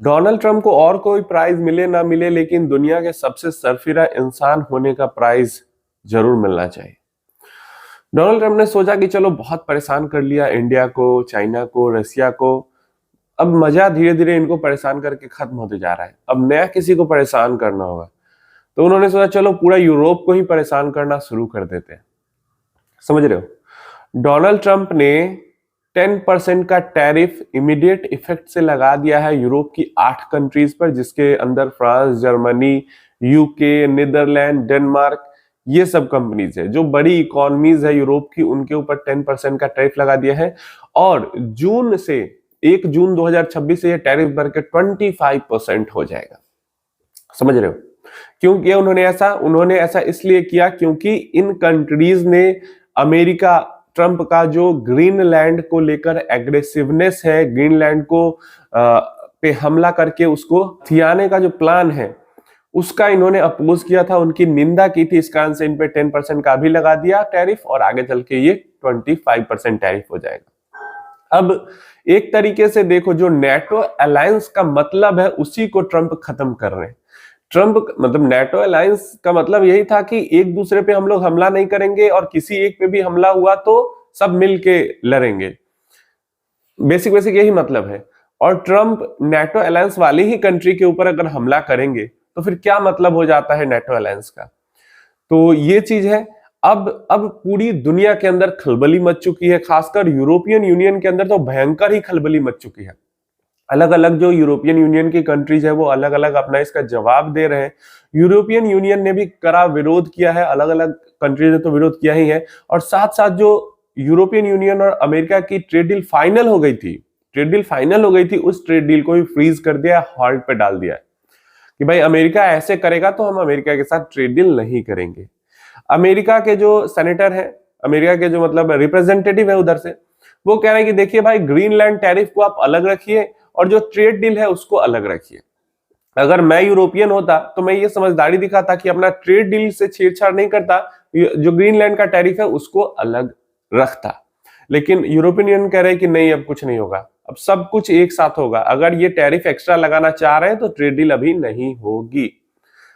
Donald Trump को और कोई प्राइज मिले ना मिले, लेकिन दुनिया के सबसे सरफिरा इंसान होने का प्राइज जरूर मिलना चाहिए। डोनाल्ड ट्रंप ने सोचा कि चलो बहुत परेशान कर लिया इंडिया को, चाइना को, रसिया को, अब मजा धीरे धीरे इनको परेशान करके खत्म होते जा रहा है, अब नया किसी को परेशान करना होगा। तो उन्होंने सोचा चलो पूरा यूरोप को ही परेशान करना शुरू कर देते हैं। समझ रहे हो? डोनाल्ड ट्रंप ने 10% का टैरिफ इमीडिएट इफेक्ट से लगा दिया है यूरोप की 8 कंट्रीज पर, जिसके अंदर France, Germany, UK, Netherlands, Denmark, ये सब कंपनीज है। जो बड़ी इकोनॉमीज है यूरोप की, उनके ऊपर 10% का टैरिफ लगा दिया है। और जून से 1 जून 2026 से ये टैरिफ बढ़कर 25% हो जाएगा। समझ रहे हो? क्यों किया उन्होंने ऐसा इसलिए किया क्योंकि इन कंट्रीज ने अमेरिका, ट्रंप का जो ग्रीनलैंड को लेकर एग्रेसिवनेस है, ग्रीनलैंड को पे हमला करके उसको थियाने का जो प्लान है, उसका इन्होंने अपोज किया था, उनकी निंदा की थी। इस कारण से इन पे 10% का भी लगा दिया टैरिफ, और आगे चल के ये 25% टैरिफ हो जाएगा। अब एक तरीके से देखो, जो नेटो अलायंस का मतलब है उसी को ट्रंप खत्म कर रहे हैं। ट्रंप मतलब नेटो अलायंस का मतलब यही था कि एक दूसरे पे हम लोग हमला नहीं करेंगे, और किसी एक पे भी हमला हुआ तो सब मिलके लड़ेंगे। बेसिक यही मतलब है। और ट्रंप नेटो अलायंस वाली ही कंट्री के ऊपर अगर हमला करेंगे तो फिर क्या मतलब हो जाता है नेटो अलायंस का। तो ये चीज है। अब पूरी दुनिया के अंदर खलबली मच चुकी है, खासकर यूरोपियन यूनियन के अंदर तो भयंकर ही खलबली मच चुकी है। अलग अलग जो यूरोपियन यूनियन की कंट्रीज है वो अलग अलग अपना इसका जवाब दे रहे हैं। यूरोपियन यूनियन ने भी कड़ा विरोध किया है, अलग अलग कंट्रीज ने तो विरोध किया ही है। और साथ साथ जो यूरोपियन यूनियन और अमेरिका की ट्रेड डील फाइनल हो गई थी, उस ट्रेड डील को भी फ्रीज कर दिया, हॉल्ट पे डाल दिया कि भाई अमेरिका ऐसे करेगा तो हम अमेरिका के साथ ट्रेड डील नहीं करेंगे। अमेरिका के जो सेनेटर है, अमेरिका के जो मतलब रिप्रेजेंटेटिव है उधर से, वो कह रहे हैं कि देखिए भाई, ग्रीनलैंड टैरिफ को आप अलग रखिए और जो ट्रेड डील है उसको अलग रखिए। अगर मैं यूरोपियन होता तो मैं ये समझदारी दिखाता कि अपना ट्रेड डील से छेड़छाड़ नहीं करता, जो ग्रीनलैंड का टैरिफ है उसको अलग रखता। लेकिन यूरोपियन यूनियन कह रहे हैं कि नहीं, अब कुछ नहीं होगा, अब सब कुछ एक साथ होगा। अगर ये टैरिफ एक्स्ट्रा लगाना चाह रहे हैं तो ट्रेड डील अभी नहीं होगी।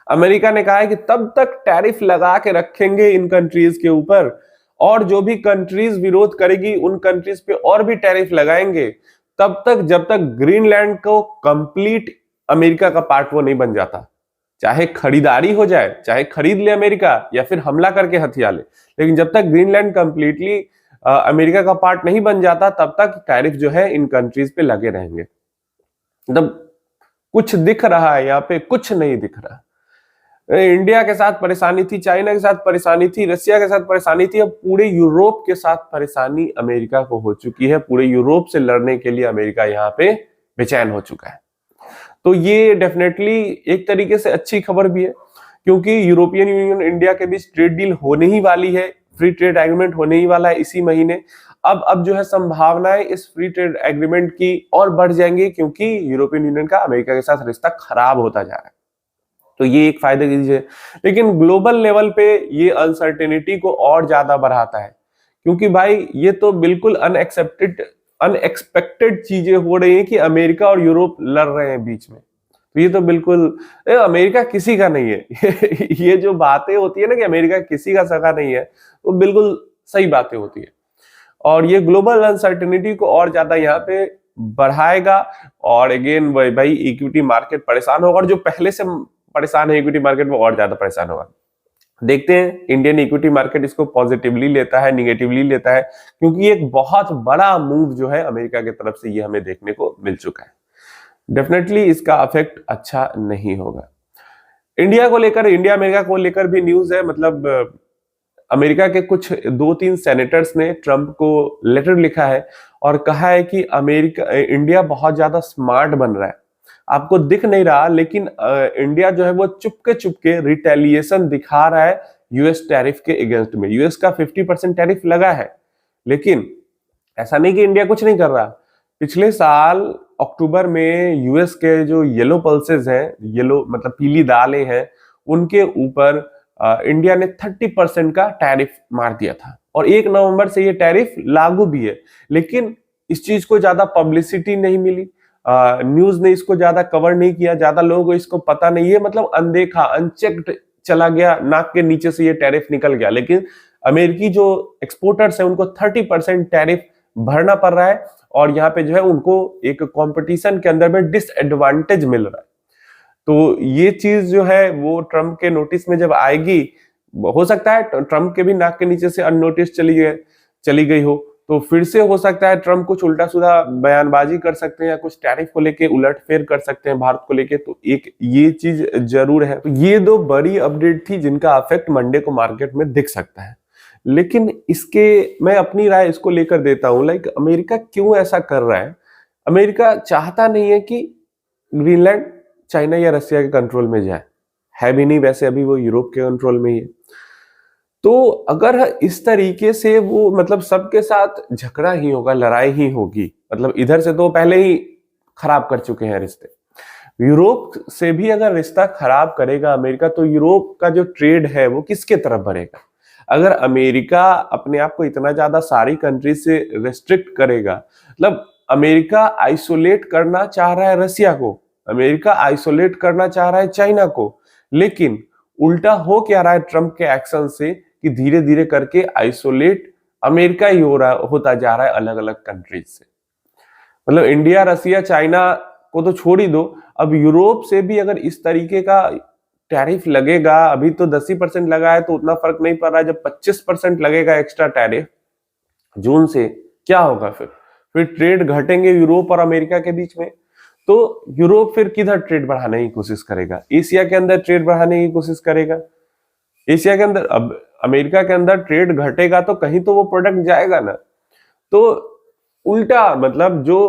अमेरिका ने कहा है कि तब तक टैरिफ लगा के रखेंगे इन कंट्रीज के ऊपर, और जो भी कंट्रीज विरोध करेगी उन कंट्रीज पे और भी टैरिफ लगाएंगे, तब तक जब तक ग्रीनलैंड को कंप्लीट अमेरिका का पार्ट वो नहीं बन जाता। चाहे खरीदारी हो जाए, चाहे खरीद ले अमेरिका या फिर हमला करके हथिया ले, लेकिन जब तक ग्रीनलैंड कंप्लीटली अमेरिका का पार्ट नहीं बन जाता तब तक टैरिफ जो है इन कंट्रीज पे लगे रहेंगे। मतलब कुछ दिख रहा है यहाँ पे, कुछ नहीं दिख रहा। इंडिया के साथ परेशानी थी, चाइना के साथ परेशानी थी, रसिया के साथ परेशानी थी, अब पूरे यूरोप के साथ परेशानी अमेरिका को हो चुकी है। पूरे यूरोप से लड़ने के लिए अमेरिका यहाँ पे बेचैन हो चुका है। तो ये डेफिनेटली एक तरीके से अच्छी खबर भी है, क्योंकि यूरोपियन यूनियन इंडिया के बीच ट्रेड डील होने ही वाली है, फ्री ट्रेड एग्रीमेंट होने ही वाला है इसी महीने। अब जो है संभावनाएं इस फ्री ट्रेड एग्रीमेंट की और बढ़ जाएंगी, क्योंकि यूरोपियन यूनियन का अमेरिका के साथ रिश्ता खराब होता जा रहा है। तो ये एक फायदे की चीज है। लेकिन ग्लोबल लेवल पे ये अनसर्टेनिटी को और ज्यादा बढ़ाता है, क्योंकि भाई ये तो बिल्कुल अनएक्सपेक्टेड चीजें हो रही हैं कि अमेरिका और यूरोप लड़ रहे हैं बीच में। तो ये तो बिल्कुल, अमेरिका किसी का नहीं है। ये जो बातें होती है ना कि अमेरिका किसी का सगा नहीं है, वो बिल्कुल सही बातें होती है। और ये ग्लोबल अनसर्टेनिटी को और ज्यादा यहाँ पे बढ़ाएगा। और अगेन भाई इक्विटी मार्केट परेशान होगा, और जो पहले से परेशान है इक्विटी मार्केट वो और ज्यादा परेशान होगा। देखते हैं इंडियन इक्विटी मार्केट इसको पॉजिटिवली लेता है, निगेटिवली लेता है, क्योंकि एक बहुत बड़ा मूव जो है अमेरिका की तरफ से ये हमें देखने को मिल चुका है। डेफिनेटली इसका इफेक्ट अच्छा नहीं होगा। इंडिया अमेरिका को लेकर भी न्यूज है। मतलब अमेरिका के कुछ 2-3 सेनेटर्स ने ट्रंप को लेटर लिखा है और कहा है कि इंडिया बहुत ज्यादा स्मार्ट बन रहा है, आपको दिख नहीं रहा, लेकिन इंडिया जो है वो चुपके रिटेलिएशन दिखा रहा है यूएस टैरिफ के अगेंस्ट में। यूएस का 50% टैरिफ लगा है, लेकिन ऐसा नहीं कि इंडिया कुछ नहीं कर रहा। पिछले साल अक्टूबर में यूएस के जो येलो पल्सेस हैं, येलो मतलब पीली दालें हैं, उनके ऊपर इंडिया ने 30% का टैरिफ मार दिया था, और 1 नवंबर से ये टैरिफ लागू भी है। लेकिन इस चीज को ज्यादा पब्लिसिटी नहीं मिली, न्यूज ने इसको ज्यादा कवर नहीं किया, ज्यादा लोगों को इसको पता नहीं है, मतलब अनदेखा अनचेक्ड चला गया, नाक के नीचे से ये टैरिफ निकल गया। लेकिन अमेरिकी जो एक्सपोर्टर्स हैं उनको 30% टैरिफ भरना पड़ रहा है और यहाँ पे जो है उनको एक कंपटीशन के अंदर में डिसएडवांटेज मिल रहा है। तो ये चीज जो है वो ट्रंप के नोटिस में जब आएगी, हो सकता है ट्रंप के भी नाक के नीचे से अननोटिस चली गई हो, तो फिर से हो सकता है ट्रंप कुछ उल्टा सीधा बयानबाजी कर सकते हैं या कुछ टैरिफ को लेके उलटफेर कर सकते हैं भारत को लेके। तो एक ये चीज जरूर है। तो ये दो बड़ी अपडेट थी जिनका इफेक्ट मंडे को मार्केट में दिख सकता है। लेकिन इसके मैं अपनी राय इसको लेकर देता हूं, लाइक अमेरिका क्यों ऐसा कर रहा है। अमेरिका चाहता नहीं है कि ग्रीनलैंड चाइना या रशिया के कंट्रोल में जाए, है भी नहीं वैसे, अभी वो यूरोप के कंट्रोल में ही है। तो अगर इस तरीके से वो मतलब सबके साथ झगड़ा ही होगा, लड़ाई ही होगी, मतलब इधर से तो पहले ही खराब कर चुके हैं रिश्ते, यूरोप से भी अगर रिश्ता खराब करेगा अमेरिका, तो यूरोप का जो ट्रेड है वो किसके तरफ बढ़ेगा। अगर अमेरिका अपने आप को इतना ज्यादा सारी कंट्री से रेस्ट्रिक्ट करेगा, मतलब अमेरिका आइसोलेट करना चाह रहा है रशिया को, अमेरिका आइसोलेट करना चाह रहा है चाइना को, लेकिन उल्टा हो क्या रहा है ट्रंप के एक्शन से कि धीरे धीरे करके आइसोलेट अमेरिका ही होता जा रहा है अलग अलग कंट्रीज से। मतलब इंडिया रशिया चाइना को तो छोड़ ही दो, अब यूरोप से भी अगर इस तरीके का टैरिफ लगेगा, अभी तो 10% लगा है तो उतना फर्क नहीं पड़ रहा है, जब 25% लगेगा एक्स्ट्रा टैरिफ जून से, क्या होगा फिर ट्रेड घटेंगे यूरोप और अमेरिका के बीच में। तो यूरोप फिर किधर ट्रेड बढ़ाने की कोशिश करेगा, एशिया के अंदर ट्रेड बढ़ाने की कोशिश करेगा। एशिया के अंदर अब अमेरिका के अंदर ट्रेड घटेगा तो कहीं तो वो प्रोडक्ट जाएगा ना। तो उल्टा मतलब जो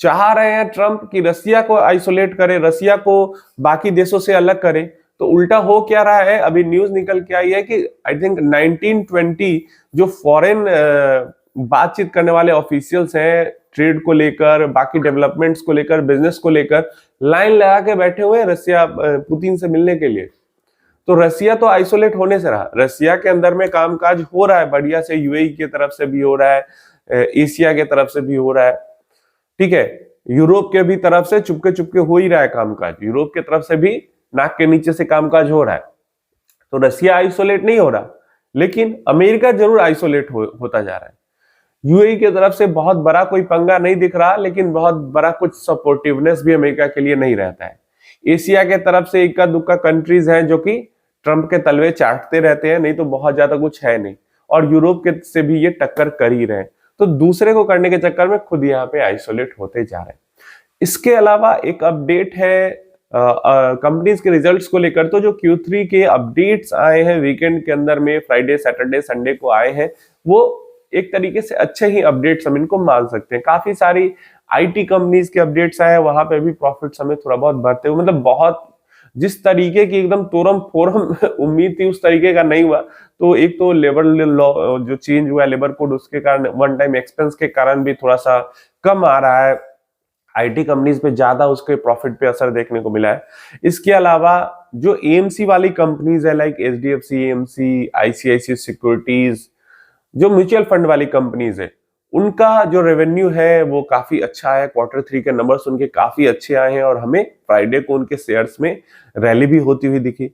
चाह रहे हैं ट्रंप कि रसिया को आइसोलेट करे, रसिया को बाकी देशों से अलग करे, तो उल्टा हो क्या रहा है। अभी न्यूज निकल के आई है कि आई थिंक 1920 जो फॉरेन बातचीत करने वाले ऑफिशियल्स हैं ट्रेड को लेकर, बाकी डेवलपमेंट्स को लेकर, बिजनेस को लेकर लाइन लगा के बैठे हुए हैं रसिया पुतिन से मिलने के लिए। तो रसिया तो आइसोलेट होने से रहा, रसिया के अंदर में कामकाज हो रहा है बढ़िया से, यूएई की तरफ से भी हो रहा है, एशिया के तरफ से भी हो रहा है, ठीक है, यूरोप के भी तरफ से चुपके चुपके हो ही रहा है कामकाज, यूरोप के तरफ से भी नाक के नीचे से कामकाज हो रहा है। तो रसिया आइसोलेट नहीं हो रहा, लेकिन अमेरिका जरूर आइसोलेट होता जा रहा है। यूएई की तरफ से बहुत बड़ा कोई पंगा नहीं दिख रहा, लेकिन बहुत बड़ा कुछ सपोर्टिवनेस भी अमेरिका के लिए नहीं रहता है। एशिया के तरफ से इक्का दुक्का कंट्रीज हैं जो कि ट्रंप के तलवे चाटते रहते हैं, नहीं तो बहुत ज्यादा कुछ है नहीं, और यूरोप के से भी ये टक्कर कर ही रहे हैं। तो दूसरे को करने के चक्कर में खुद यहाँ पे आइसोलेट होते जा रहे हैं। इसके अलावा एक अपडेट है कंपनीज के रिजल्ट्स को लेकर। तो जो Q3 के अपडेट्स आए हैं वीकेंड के अंदर में, फ्राइडे सैटरडे संडे को आए हैं, वो एक तरीके से अच्छे ही अपडेट्स हम इनको मान सकते हैं। काफी सारी आईटी कंपनीज के अपडेट्स आए हैं, वहां पे भी प्रॉफिट्स हमें थोड़ा बहुत बढ़ते हुए, मतलब बहुत जिस तरीके की एकदम तोरम फोरम उम्मीद थी उस तरीके का नहीं हुआ। तो एक तो लेबर लॉ जो चेंज हुआ है, लेबर कोड, उसके कारण वन टाइम एक्सपेंस के कारण भी थोड़ा सा कम आ रहा है, आईटी कंपनीज पे ज्यादा उसके प्रॉफिट पे असर देखने को मिला है। इसके अलावा जो एएमसी वाली कंपनीज है, like HDFC, AMC, ICIC securities, जो म्यूचुअल फंड वाली कंपनीज है, उनका जो रेवेन्यू है वो काफी अच्छा है। Q3 के नंबर्स उनके काफी अच्छे आए हैं और हमें फ्राइडे को उनके शेयर्स में रैली भी होती हुई दिखी।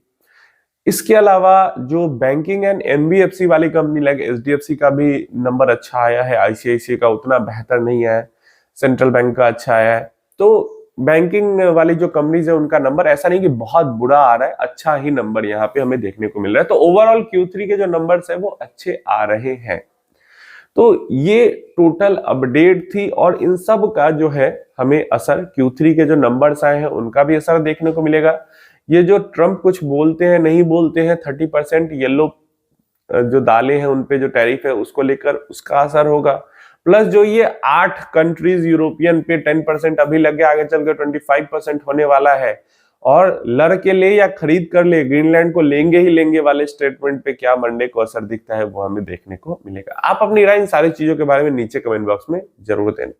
इसके अलावा जो बैंकिंग एंड एनबीएफसी वाली कंपनी, लाइक एचडीएफसी का भी नंबर अच्छा आया है, आईसीआईसी का उतना बेहतर नहीं है, सेंट्रल बैंक का अच्छा आया है। तो बैंकिंग वाली जो कंपनीज है उनका नंबर ऐसा नहीं कि बहुत बुरा आ रहा है, अच्छा ही नंबर यहाँ पे हमें देखने को मिल रहा है। तो ओवरऑल Q3 के जो नंबर्स है वो अच्छे आ रहे हैं। तो ये टोटल अपडेट थी और इन सब का जो है हमें असर Q3 के जो नंबर्स आए हैं उनका भी असर देखने को मिलेगा। ये जो ट्रंप कुछ बोलते हैं नहीं बोलते हैं, 30% येलो जो दालें हैं उनपे जो टैरिफ है उसको लेकर उसका असर होगा, प्लस जो ये 8 कंट्रीज यूरोपियन पे 10% अभी लग गया, आगे चल के 25% होने वाला है, और लड़ के ले या खरीद कर ले ग्रीनलैंड को लेंगे ही लेंगे वाले स्टेटमेंट पे क्या मंडे को असर दिखता है वो हमें देखने को मिलेगा। आप अपनी राय इन सारी चीजों के बारे में नीचे कमेंट बॉक्स में जरूर देना।